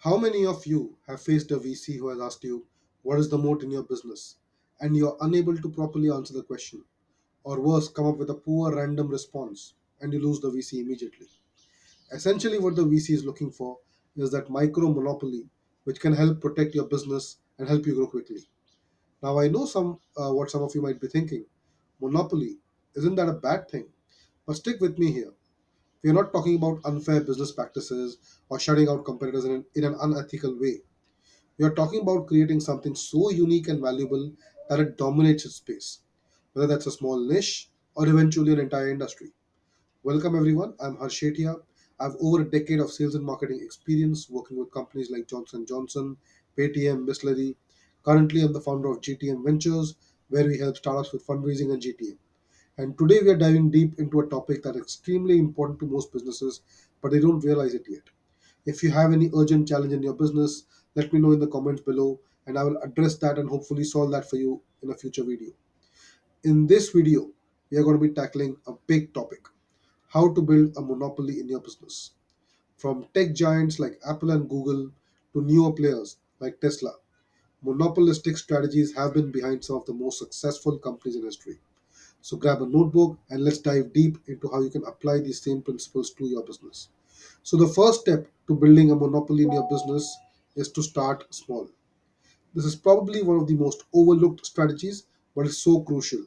How many of you have faced a VC who has asked you, what is the moat in your business? And you're unable to properly answer the question, or worse, come up with a poor random response and you lose the VC immediately. Essentially, what the VC is looking for is that micro monopoly which can help protect your business and help you grow quickly. Now, I know what some of you might be thinking. Monopoly, isn't that a bad thing? But stick with me here. We are not talking about unfair business practices or shutting out competitors in an unethical way. We are talking about creating something so unique and valuable that it dominates its space, whether that's a small niche or eventually an entire industry. Welcome everyone, I'm Harshetia. I have over a decade of sales and marketing experience working with companies like Johnson Johnson, Paytm, Bisleri. Currently, I'm the founder of GTM Ventures, where we help startups with fundraising and GTM. And today we are diving deep into a topic that is extremely important to most businesses, but they don't realize it yet. If you have any urgent challenge in your business, let me know in the comments below, and I will address that and hopefully solve that for you in a future video. In this video, we are going to be tackling a big topic: how to build a monopoly in your business. From tech giants like Apple and Google to newer players like Tesla, monopolistic strategies have been behind some of the most successful companies in history. So grab a notebook and let's dive deep into how you can apply these same principles to your business. So the first step to building a monopoly in your business is to start small. This is probably one of the most overlooked strategies, but it's so crucial.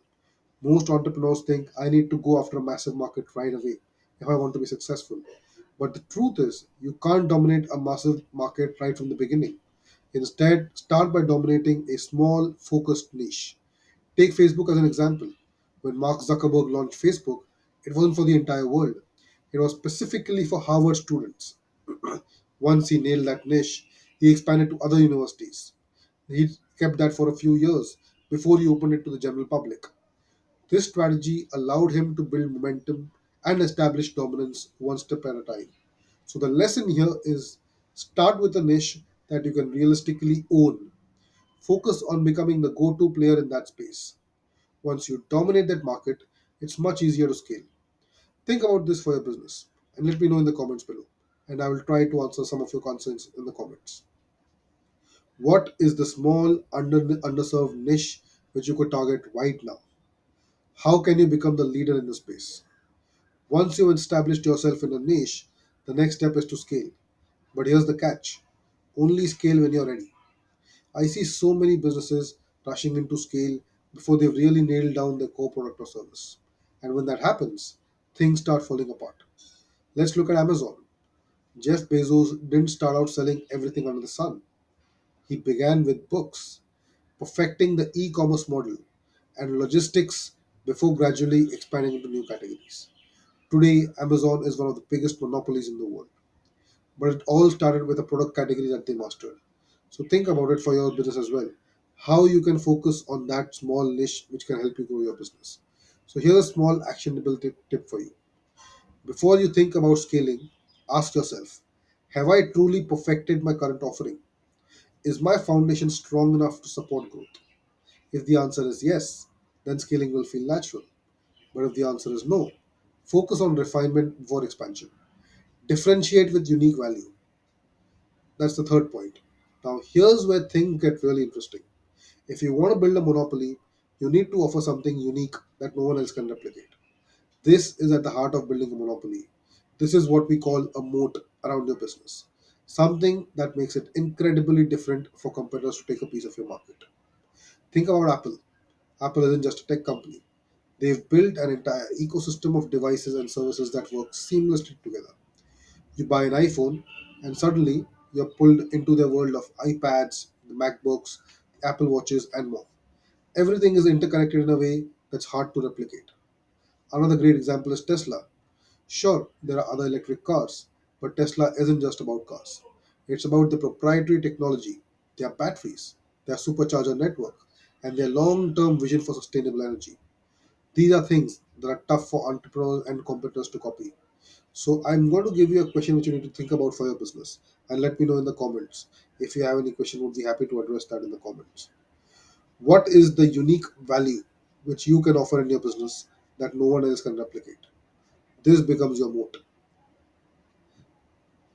Most entrepreneurs think I need to go after a massive market right away if I want to be successful. But the truth is, you can't dominate a massive market right from the beginning. Instead, start by dominating a small, focused niche. Take Facebook as an example. When Mark Zuckerberg launched Facebook, it wasn't for the entire world. It was specifically for Harvard students. Once he nailed that niche, he expanded to other universities. He kept that for a few years before he opened it to the general public. This strategy allowed him to build momentum and establish dominance one step at a time. So the lesson here is start with a niche that you can realistically own. Focus on becoming the go-to player in that space. Once you dominate that market, it's much easier to scale. Think about this for your business and let me know in the comments below. And I will try to answer some of your concerns in the comments. What is the small underserved niche which you could target right now? How can you become the leader in the space? Once you've established yourself in a niche, the next step is to scale. But here's the catch: only scale when you're ready. I see so many businesses rushing into scale before they've really nailed down their core product or service. And when that happens, things start falling apart. Let's look at Amazon. Jeff Bezos didn't start out selling everything under the sun. He began with books, perfecting the e commerce model and logistics before gradually expanding into new categories. Today, Amazon is one of the biggest monopolies in the world, but it all started with a product category that they mastered. So think about it for your business as well. How you can focus on that small niche which can help you grow your business. So here's a small actionable tip for you. Before you think about scaling, ask yourself, have I truly perfected my current offering? Is my foundation strong enough to support growth? If the answer is yes, then scaling will feel natural. But if the answer is no, focus on refinement before expansion. Differentiate with unique value. That's the third point. Now, here's where things get really interesting. If you want to build a monopoly, you need to offer something unique that no one else can replicate. This is at the heart of building a monopoly. This is what we call a moat around your business. Something that makes it incredibly different for competitors to take a piece of your market. Think about Apple. Apple isn't just a tech company. They've built an entire ecosystem of devices and services that work seamlessly together. You buy an iPhone, and suddenly you're pulled into the world of iPads, the MacBooks, the Apple Watches, and more. Everything is interconnected in a way that's hard to replicate. Another great example is Tesla. Sure, there are other electric cars, but Tesla isn't just about cars. It's about the proprietary technology, their batteries, their supercharger network, and their long term vision for sustainable energy. These are things that are tough for entrepreneurs and competitors to copy. So I'm going to give you a question which you need to think about for your business and let me know in the comments. If you have any question, would be happy to address that in the comments. What is the unique value which you can offer in your business that no one else can replicate? This becomes your moat.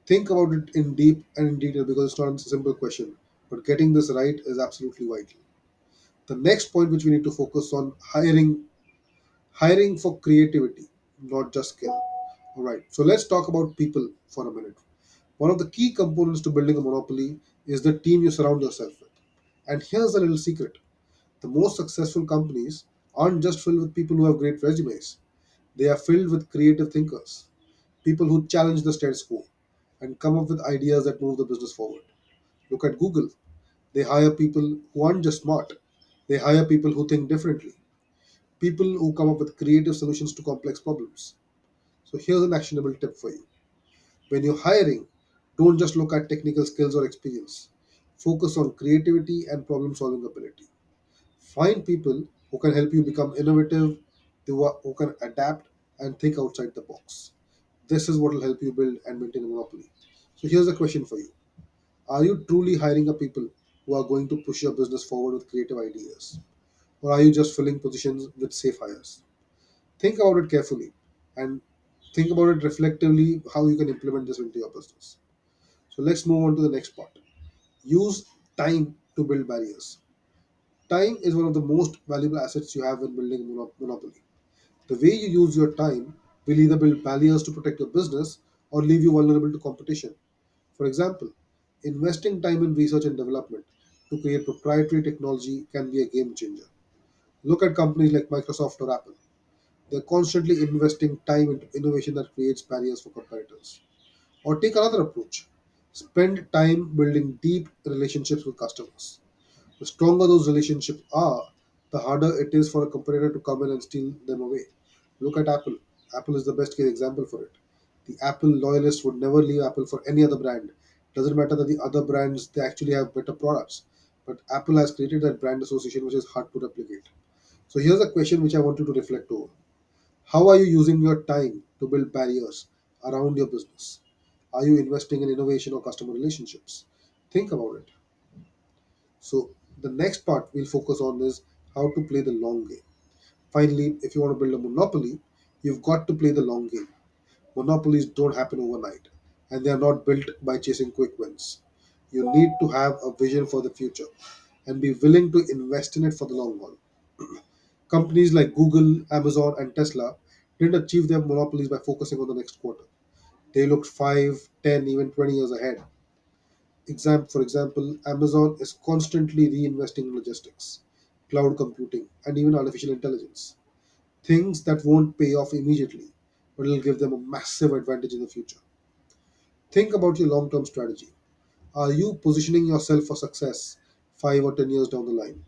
Think about it in deep and in detail because it's not a simple question. But getting this right is absolutely vital. The next point which we need to focus on hiring for creativity, not just skill. Alright, so let's talk about people for a minute. One of the key components to building a monopoly is the team you surround yourself with. And here's a little secret. The most successful companies aren't just filled with people who have great resumes. They are filled with creative thinkers, people who challenge the status quo and come up with ideas that move the business forward. Look at Google. They hire people who aren't just smart, they hire people who think differently, people who come up with creative solutions to complex problems. So here's an actionable tip for you. When you're hiring, don't just look at technical skills or experience. Focus on creativity and problem solving ability. Find people who can help you become innovative, who can adapt and think outside the box. This is what will help you build and maintain a monopoly. So here's a question for you. Are you truly hiring a people who are going to push your business forward with creative ideas? Or are you just filling positions with safe hires? Think about it carefully and think about it reflectively how you can implement this into your business. So let's move on to the next part. Use time to build barriers. Time is one of the most valuable assets you have in building a monopoly. The way you use your time will either build barriers to protect your business or leave you vulnerable to competition. For example, investing time in research and development to create proprietary technology can be a game changer. Look at companies like Microsoft or Apple. They're constantly investing time into innovation that creates barriers for competitors. Or take another approach. Spend time building deep relationships with customers. The stronger those relationships are, the harder it is for a competitor to come in and steal them away. Look at Apple. Apple is the best case example for it. The Apple loyalists would never leave Apple for any other brand. Doesn't matter that the other brands they actually have better products, but Apple has created that brand association which is hard to replicate. So here's a question which I want you to reflect over. How are you using your time to build barriers around your business? Are you investing in innovation or customer relationships? Think about it. So the next part we'll focus on is how to play the long game. Finally, if you want to build a monopoly, you've got to play the long game. Monopolies don't happen overnight, and they are not built by chasing quick wins. You need to have a vision for the future and be willing to invest in it for the long haul. Companies like Google, Amazon, and Tesla didn't achieve their monopolies by focusing on the next quarter. They looked 5, 10, even 20 years ahead. For example, Amazon is constantly reinvesting in logistics, cloud computing, and even artificial intelligence. Things that won't pay off immediately, but will give them a massive advantage in the future. Think about your long term strategy. Are you positioning yourself for success 5 or 10 years down the line?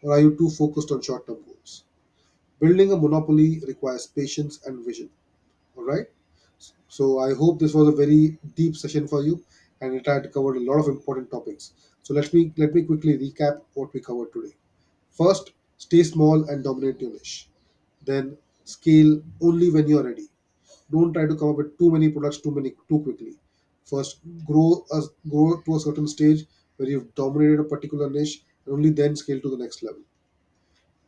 Or are you too focused on short term goals? Building a monopoly requires patience and vision. All right. So I hope this was a very deep session for you, and it had covered a lot of important topics. So let me quickly recap what we covered today. First, stay small and dominate your niche. Then scale only when you're ready. Don't try to come up with too many products too quickly. First, grow to a certain stage where you've dominated a particular niche, and only then scale to the next level.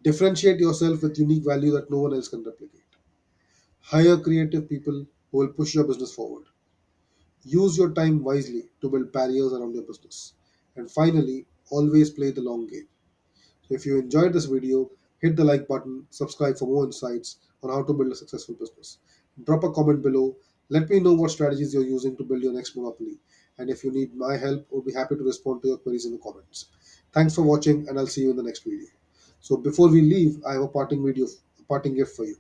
Differentiate yourself with unique value that no one else can replicate. Hire creative people who will push your business forward. Use your time wisely to build barriers around your business. And finally, always play the long game. So if you enjoyed this video, hit the like button, subscribe for more insights on how to build a successful business. Drop a comment below. Let me know what strategies you're using to build your next monopoly. And if you need my help, I'll be happy to respond to your queries in the comments. Thanks for watching, and I'll see you in the next video. So before we leave, I have a parting gift for you.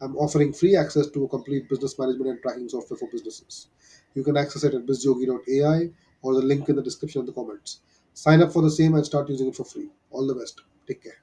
I'm offering free access to a complete business management and tracking software for businesses. You can access it at bizyogi.ai or the link in the description of the comments. Sign up for the same and start using it for free. All the best. Take care.